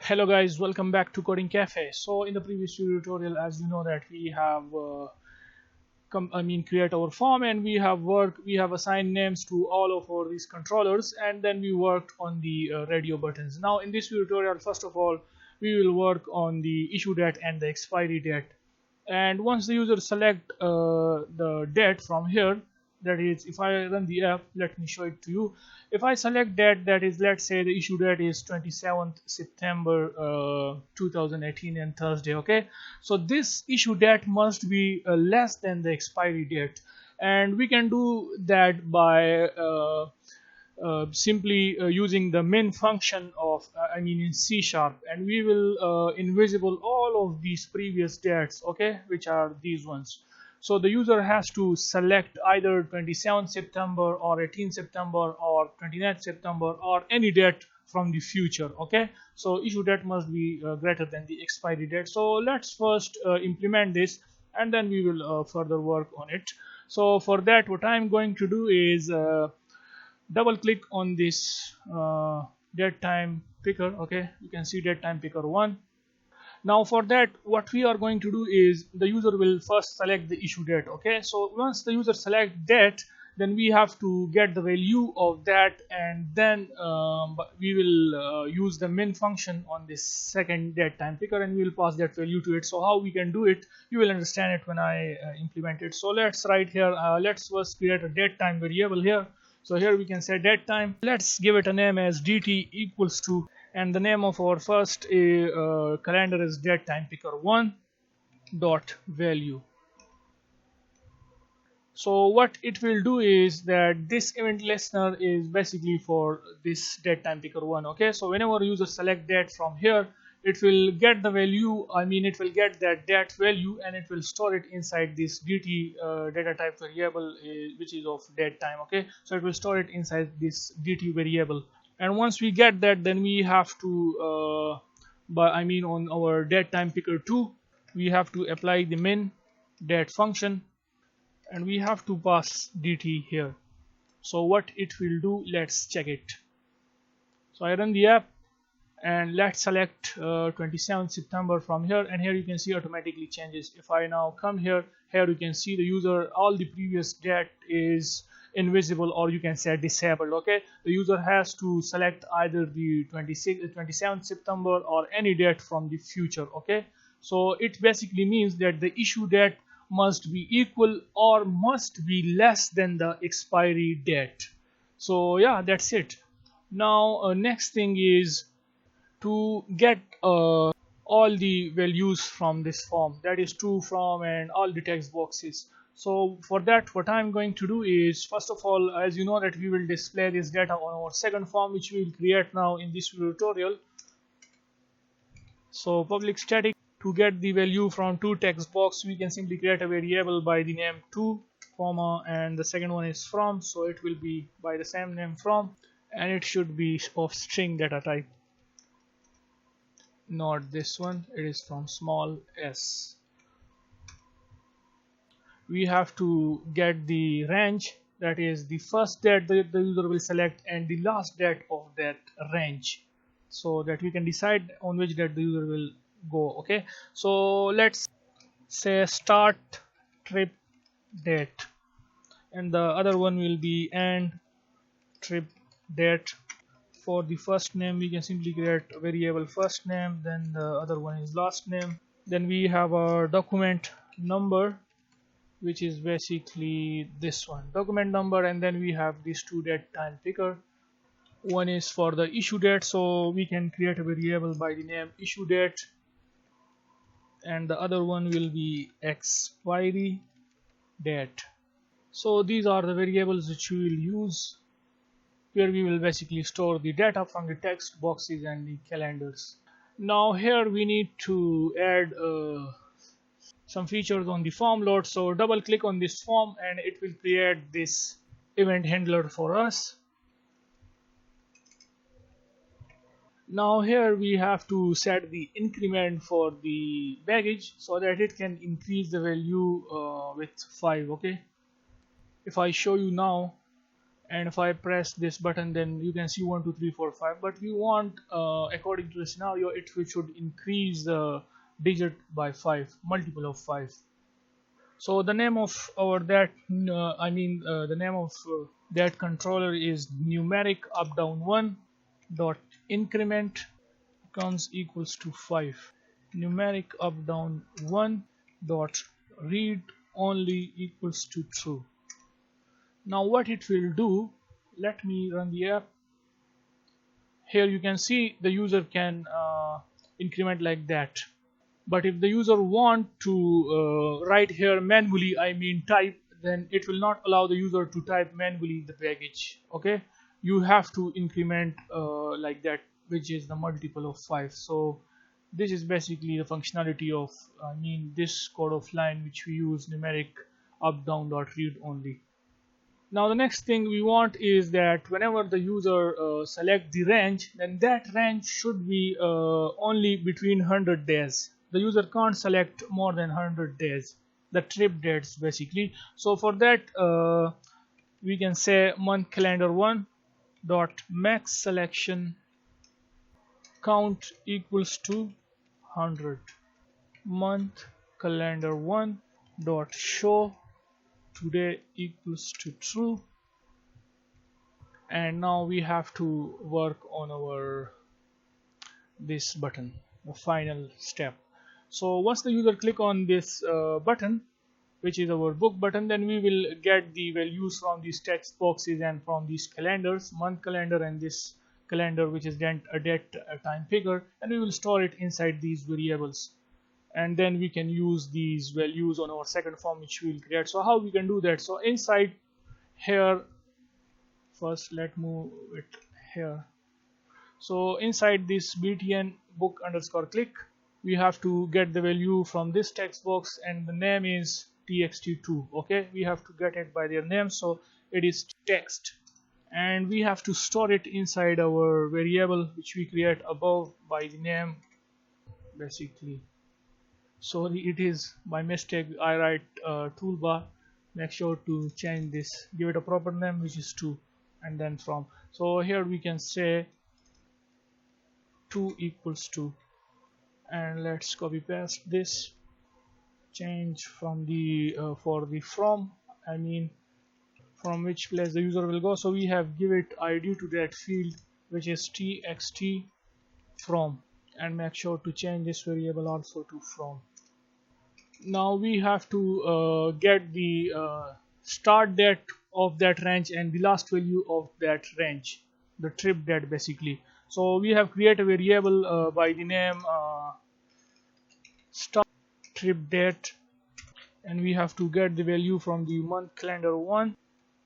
Hello guys, welcome back to Coding Cafe. So in the previous tutorial, as you know that we have create our form, and we have assigned names to all of our these controllers, and then we worked on the radio buttons. Now in this tutorial, first of all, we will work on the issue date and the expiry date. And once the user select the date from here, that is, if I run the app, let me show it to you. If I select date, that is, let's say the issue date is 27th September 2018 and Thursday. Okay, so this issue date must be less than the expiry date, and we can do that by simply using the min function of in C sharp, and we will invisible all of these previous dates, okay, which are these ones. So the user has to select either 27 September or 18 September or 29 September or any date from the future. Okay, so issue date must be greater than the expiry date. So let's first implement this, and then we will further work on it. So for that, what I'm going to do is double click on this date time picker. Okay, you can see date time picker 1. Now for that, what we are going to do is the user will first select the issue date. Okay, so once the user select date, then we have to get the value of that, and then we will use the min function on this second date time picker, and we will pass that value to it. So how we can do it, you will understand it when I implement it. So let's write here, let's first create a date time variable here. So here we can say date time. Let's give it a name as dt equals to, and the name of our first calendar is date time picker 1 dot value. So what it will do is that this event listener is basically for this date time picker 1. Okay, so whenever user select date from here, it will get the value, it will get that date value, and it will store it inside this dt data type variable, which is of date time. Okay, so it will store it inside this dt variable, and once we get that, then we have to on our date time picker 2, we have to apply the min date function, and we have to pass dt here. So what it will do, let's check it. So I run the app, and let's select 27 September from here, and here you can see automatically changes. If I now come here, you can see the user, all the previous date is invisible, or you can say disabled. Okay, the user has to select either the 27 September or any date from the future. Okay, so it basically means that the issue date must be equal or must be less than the expiry date. So yeah, that's it. Now next thing is to get all the values from this form, that is true, from, and all the text boxes. So for that, what I'm going to do is, first of all, as you know that we will display this data on our second form, which we will create now in this tutorial. So public static, to get the value from two text box, we can simply create a variable by the name to, comma, and the second one is from, so it will be by the same name from, and it should be of string data type. Not this one, it is from small s. We have to get the range, that is the first date that the user will select and the last date of that range, so that we can decide on which date the user will go. Okay, so let's say start trip date, and the other one will be end trip date. For the first name, we can simply create a variable first name, then the other one is last name. Then we have our document number, which is basically this one, document number, and then we have these two date time picker. One is for the issue date, so we can create a variable by the name issue date, and the other one will be expiry date. So these are the variables which we will use, where we will basically store the data from the text boxes and the calendars. Now here we need to add some features on the form load. So double click on this form, and it will create this event handler for us. Now here we have to set the increment for the baggage, so that it can increase the value with 5. Okay, if I show you now, and if I press this button, then you can see 1 2 3 4 5, but we want according to the scenario it should increase the digit by 5, multiple of 5. So the name of our that the name of that controller is numeric up down 1 dot increment comes equals to 5. Numeric up down 1 dot read only equals to true. Now what it will do, let me run the app. Here you can see the user can increment like that. But if the user want to write here manually, type, then it will not allow the user to type manually the package. Okay, you have to increment like that, which is the multiple of 5. So this is basically the functionality of this code of line which we use numeric up down dot read only. Now the next thing we want is that whenever the user select the range, then that range should be only between 100 days. The user can't select more than 100 days, the trip dates basically. So for that we can say month calendar 1 dot max selection count equals to 100. Month calendar 1 dot show today equals to true. And now we have to work on our this button, the final step. So once the user click on this button, which is our book button, then we will get the values from these text boxes and from these calendars, month calendar and this calendar which is a date time figure, and we will store it inside these variables, and then we can use these values on our second form which we will create. So how we can do that? So inside here, first let move it here. So inside this btn book underscore click, we have to get the value from this text box, and the name is txt2. Okay, we have to get it by their name, so it is text, and we have to store it inside our variable which we create above by the name basically. So it is by mistake I write toolbar. Make sure to change this, give it a proper name which is 2, and then from. So here we can say 2 equals 2, and let's copy paste this, change from the for the from which place the user will go. So we have give it id to that field which is txt from, and make sure to change this variable also to from. Now we have to get the start date of that range and the last value of that range, the trip date basically. So we have created a variable by the name start trip date, and we have to get the value from the month calendar 1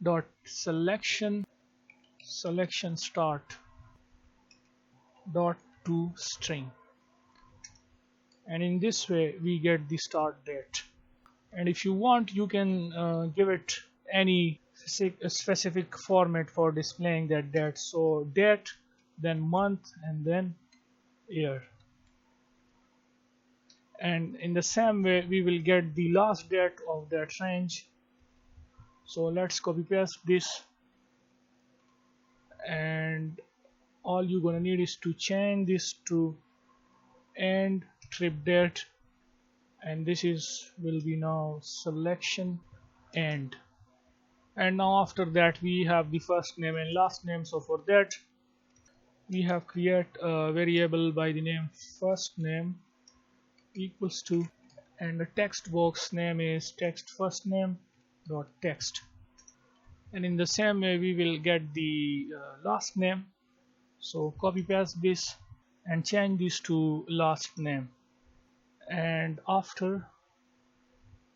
dot selection start dot to string, and in this way we get the start date. And if you want, you can give it any specific format for displaying that date. So date, then month, and then year. And in the same way we will get the last date of that range. So let's copy paste this, and all you're gonna need is to change this to end trip date, and this will be now selection end. And now after that we have the first name and last name. So for that we have create a variable by the name first name equals to, and the text box name is text first name dot text, and in the same way we will get the last name. So copy paste this and change this to last name, and after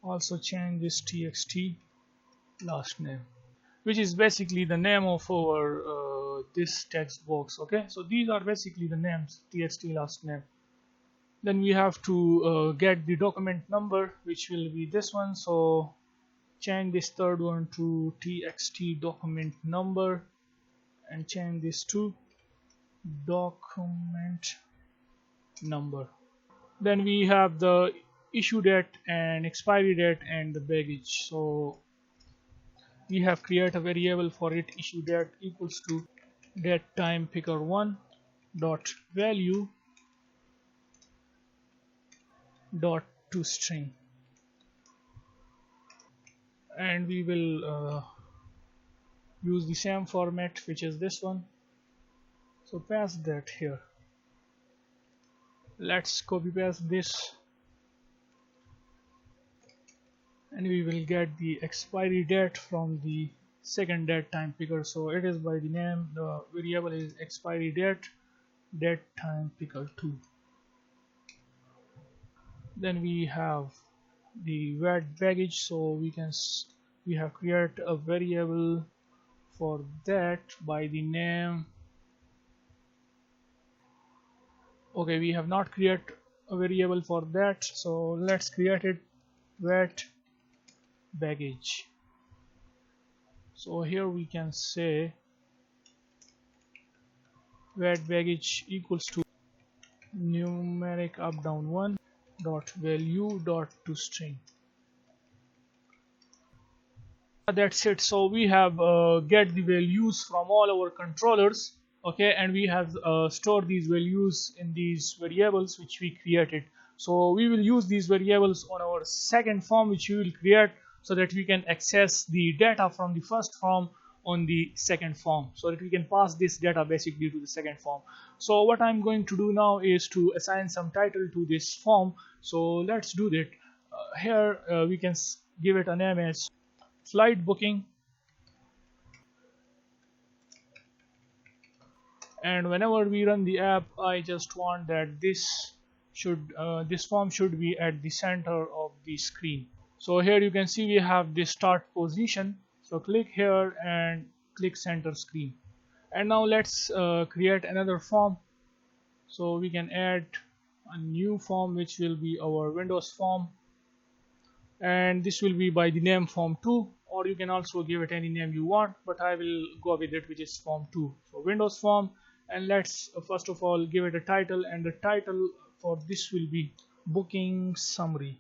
also change this txt last name, which is basically the name of our this text box. Okay, so these are basically the names, txt last name. Then we have to get the document number, which will be this one. So change this third one to txt document number, and change this to document number. Then we have the issue date and expiry date and the baggage. So we have created a variable for it, issue date equals to date time picker 1 dot value dot to string, and we will use the same format, which is this one. So pass that here. Let's copy paste this, and we will get the expiry date from the second date time picker. So it is by the name, the variable is expiry date time picker 2. Then we have the weight baggage, so we have created a variable for that by the name, okay, we have not created a variable for that, so let's create it, weight baggage. So here we can say weight baggage equals to numeric up down 1 dot value dot to string. That's it. So we have get the values from all our controllers, okay, and we have stored these values in these variables which we created. So we will use these variables on our second form which we will create, so that we can access the data from the first form on the second form, so that we can pass this data basically to the second form. So what I'm going to do now is to assign some title to this form. So let's do that. Here we can give it a name as flight booking, and whenever we run the app, I just want that this form should be at the center of the screen. So here you can see we have this start position, so click here and click center screen. And now let's create another form. So we can add a new form which will be our Windows form, and this will be by the name form 2, or you can also give it any name you want, but I will go with it, which is form 2. So Windows form, and let's first of all give it a title, and the title for this will be booking summary.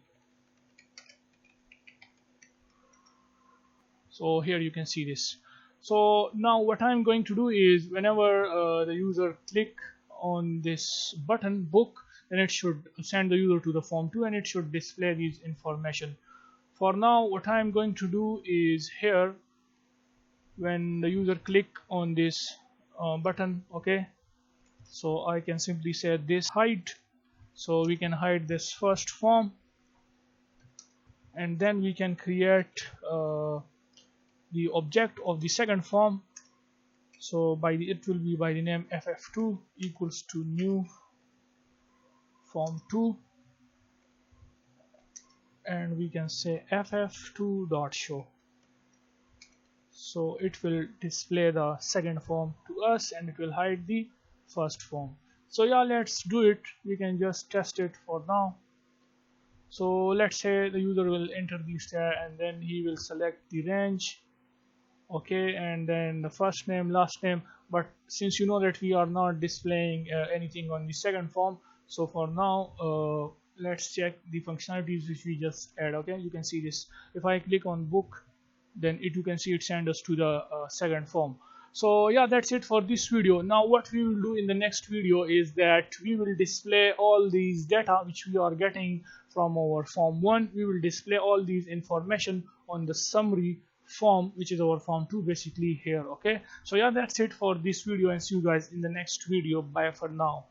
So here you can see this. So now what I'm going to do is, whenever the user click on this button book, then it should send the user to the form 2, and it should display these information. For now, what I'm going to do is, here when the user click on this button, okay, so I can simply say this hide, so we can hide this first form, and then we can create the object of the second form. So it will be by the name ff2 equals to new form 2, and we can say ff2.show. So it will display the second form to us, and it will hide the first form. So yeah, let's do it. We can just test it for now. So let's say the user will enter this there, and then he will select the range, okay, and then the first name, last name. But since you know that we are not displaying anything on the second form, so for now let's check the functionalities which we just add. Okay, you can see this. If I click on book, then you can see it sends us to the second form. So yeah, that's it for this video. Now what we will do in the next video is that we will display all these data which we are getting from our form 1. We will display all these information on the summary form, which is our form 2 basically here. Okay, so yeah, that's it for this video, and see you guys in the next video. Bye for now.